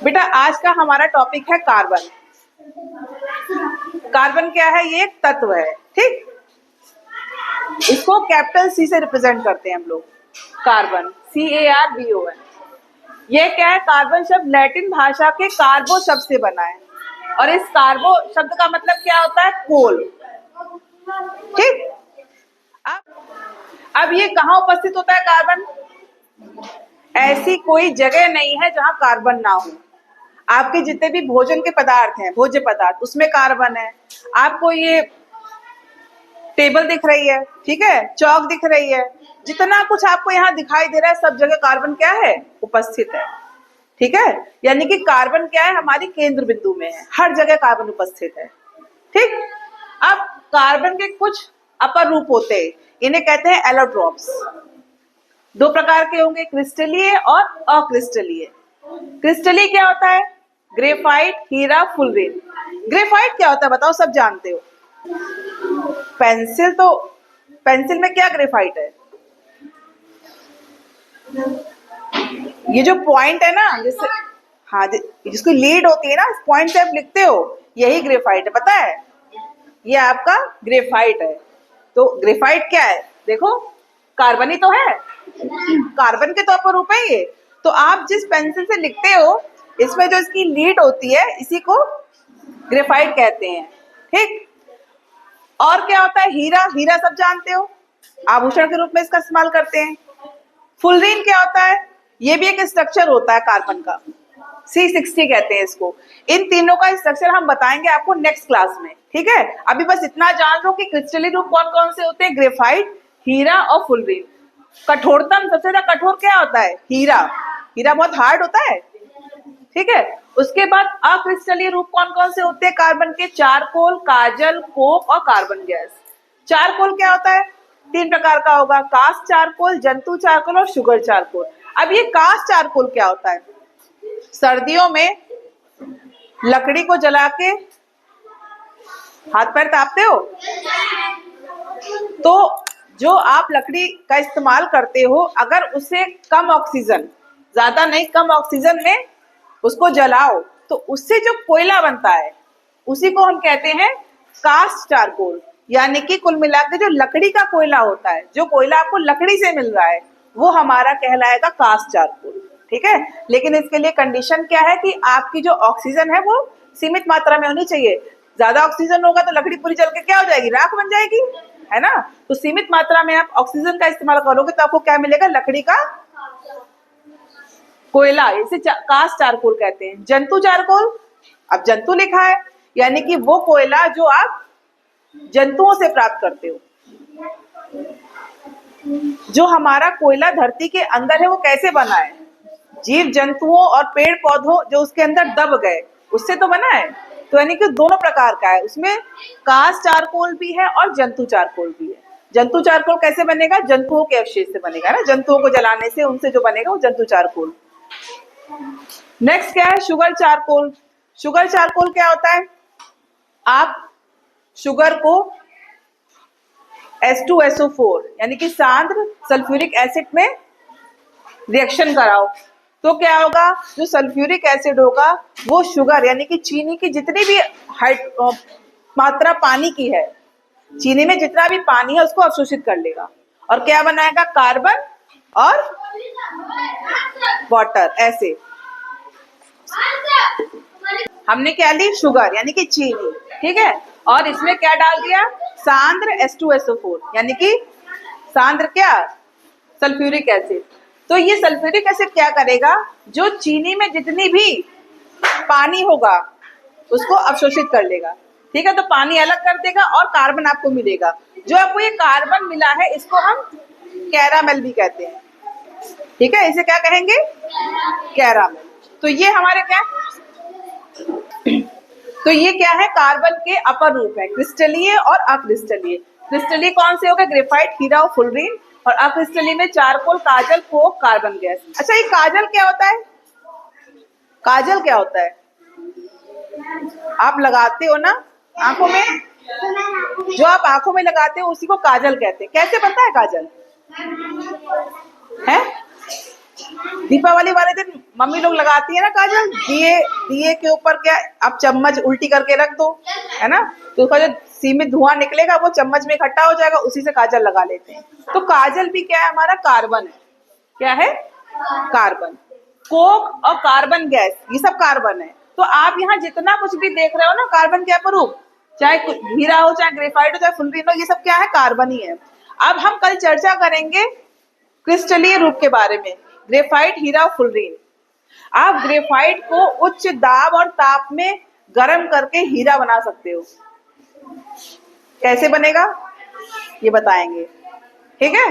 बेटा आज का हमारा टॉपिक है कार्बन। कार्बन क्या है? ये एक तत्व है, ठीक। इसको कैपिटल सी से रिप्रेजेंट करते हैं हम लोग। Carbon, CARBON। ये क्या है? कार्बन शब्द लैटिन भाषा के कार्बो शब्द से बना है, और इस कार्बो शब्द का मतलब क्या होता है? कोल, ठीक। अब ये कहाँ उपस्थित होता है कार्बन? ऐसी कोई जगह नहीं है जहां कार्बन ना हो। आपके जितने भी भोजन के पदार्थ हैं, भोज्य पदार्थ, उसमें कार्बन है। आपको ये टेबल दिख रही है, ठीक है, चौक दिख रही है, जितना कुछ आपको यहाँ दिखाई दे रहा है सब जगह कार्बन क्या है? उपस्थित है, ठीक है। यानी कि कार्बन क्या है? हमारी केंद्र बिंदु में है, हर जगह कार्बन उपस्थित है, ठीक। अब कार्बन के कुछ अपर रूप होते हैं, इन्हें कहते हैं एलोट्रॉप्स। दो प्रकार के होंगे, क्रिस्टलीय और अक्रिस्टलीय। क्रिस्टलीय क्या होता है? ग्रेफाइट, हीरा, फुलरेन। ग्रेफाइट क्या होता है बताओ? सब जानते हो। पेंसिल, तो पेंसिल में क्या ग्रेफाइट है? ये जो पॉइंट है ना, जिससे हाँ जिसकी लीड होती है ना, इस पॉइंट से आप लिखते हो, यही ग्रेफाइट है, पता है? ये आपका ग्रेफाइट है। तो ग्रेफाइट क्या है? देखो, कार्बन ही तो है, कार्बन के तो अपर रूप है ये। तो आप जिस पेंसिल से लिखते हो, इसमें जो इसकी लीड होती है, इसी को ग्रेफाइट कहते हैं, ठीक। और क्या होता है? हीरा। हीरा सब जानते हो, आभूषण के रूप में इसका इस्तेमाल करते हैं। फुलरीन क्या होता है? ये भी एक स्ट्रक्चर होता है कार्बन का, C60 कहते हैं इसको। इन तीनों का स्ट्रक्चर हम बताएंगे आपको नेक्स्ट क्लास में, ठीक है। अभी बस इतना जान लो कि क्रिस्टलीय रूप कौन कौन से होते हैं? ग्रेफाइट, हीरा और फुलरीन। कठोरतम, सबसे ज्यादा कठोर क्या होता है? हीरा। हीरा बहुत हार्ड होता है, ठीक है। उसके बाद अक्रिस्टलीय रूप कौन कौन से होते हैं कार्बन के? चारकोल, काजल, कोक और कार्बन गैस। चारकोल क्या होता है? तीन प्रकार का होगा, कास्ट चारकोल, जंतु चारकोल और शुगर चारकोल। अब ये कास्ट चारकोल क्या होता है? सर्दियों में लकड़ी को जला के हाथ पैर तापते हो, तो जो आप लकड़ी का इस्तेमाल करते हो, अगर उसे कम ऑक्सीजन, ज्यादा नहीं, कम ऑक्सीजन में उसको जलाओ, तो उससे जो कोयला बनता है, उसी को हम कहते हैं कास्ट चारकोल। यानी कि कुल मिलाकर जो लकड़ी का कोयला होता है, जो कोयला आपको लकड़ी से मिल रहा है, वो हमारा कहलाएगा कास्ट चारकोल, ठीक है। लेकिन इसके लिए कंडीशन क्या है कि आपकी जो ऑक्सीजन है वो सीमित मात्रा में होनी चाहिए। ज्यादा ऑक्सीजन होगा तो लकड़ी पूरी जल के क्या हो जाएगी? राख बन जाएगी, है ना। तो सीमित मात्रा में आप ऑक्सीजन का इस्तेमाल करोगे तो आपको क्या मिलेगा? लकड़ी का कोयला। इसे कास्ट चारकोल कहते हैं। जंतु चारकोल, अब जंतु लिखा है, यानी कि वो कोयला जो आप जंतुओं से प्राप्त करते हो। जो हमारा कोयला धरती के अंदर है वो कैसे बना है? जीव जंतुओं और पेड़ पौधों जो उसके अंदर दब गए, उससे तो बना है। तो यानी कि दोनों प्रकार का है, उसमें कास्ट चारकोल भी है और जंतु चारकोल भी है। जंतु चारकोल कैसे बनेगा? जंतुओं के अवशेष से बनेगा ना, जंतुओं को जलाने से उनसे जो बनेगा वो जंतु चारकोल। नेक्स्ट क्या है? Sugar charcoal. शुगर चारकोल क्या होता है? आप शुगर को H2SO4 यानी कि सांद्र सल्फ्यूरिक एसिड में रिएक्शन कराओ, तो क्या होगा? जो सल्फ्यूरिक एसिड होगा वो शुगर यानी कि चीनी की जितनी भी मात्रा पानी की है, चीनी में जितना भी पानी है उसको अवशोषित कर लेगा, और क्या बनाएगा? कार्बन और वाटर। ऐसे हमने क्या ली? शुगर यानी कि चीनी, ठीक है। और इसमें क्या डाल दिया? सांद्र H2SO4 यानी कि सांद्र क्या? Sulphuric acid. तो ये सल्फ्यूरिक एसिड क्या करेगा? जो चीनी में जितनी भी पानी होगा उसको अवशोषित कर लेगा, ठीक है। तो पानी अलग कर देगा और कार्बन आपको मिलेगा। जो आपको ये कार्बन मिला है इसको हम कैरामेल भी कहते हैं, ठीक है। इसे क्या कहेंगे? कैरामेल। तो ये हमारे क्या, तो ये क्या है? कार्बन के अपर रूप है, क्रिस्टलीय और अक्रिस्टलीय। क्रिस्टलीय कौन से हो गए? ग्रेफाइट, हीरा और फुलरीन। और अक्रिस्टलीय में चारकोल, काजल, कोक, कार्बन गैस। अच्छा, ये काजल क्या होता है? काजल क्या होता है? आप लगाते हो ना आंखों में, जो आप आंखों में लगाते हो उसी को काजल कहते हैं। कैसे बनता है काजल? है दीपावली वाले दिन मम्मी लोग लगाती है ना काजल, दिए दिए के ऊपर क्या आप चम्मच उल्टी करके रख दो, है ना, तो उसका जो सीमित धुआं निकलेगा वो चम्मच में इकट्ठा हो जाएगा, उसी से काजल लगा लेते हैं। तो काजल भी क्या है, हमारा कार्बन है। क्या है? कार्बन। कोक और कार्बन गैस, ये सब कार्बन है। तो आप यहाँ जितना कुछ भी देख रहे हो ना कार्बन के अपरूप, चाहे हीरा हो, चाहे ग्रेफाइट हो, चाहे फुलरीन हो, ये सब क्या है? कार्बन ही है। अब हम कल चर्चा करेंगे क्रिस्टलीय रूप के बारे में, ग्रेफाइट, हीरा और फुलरीन। आप ग्रेफाइट को उच्च दाब और ताप में गर्म करके हीरा बना सकते हो। कैसे बनेगा ये बताएंगे, ठीक है।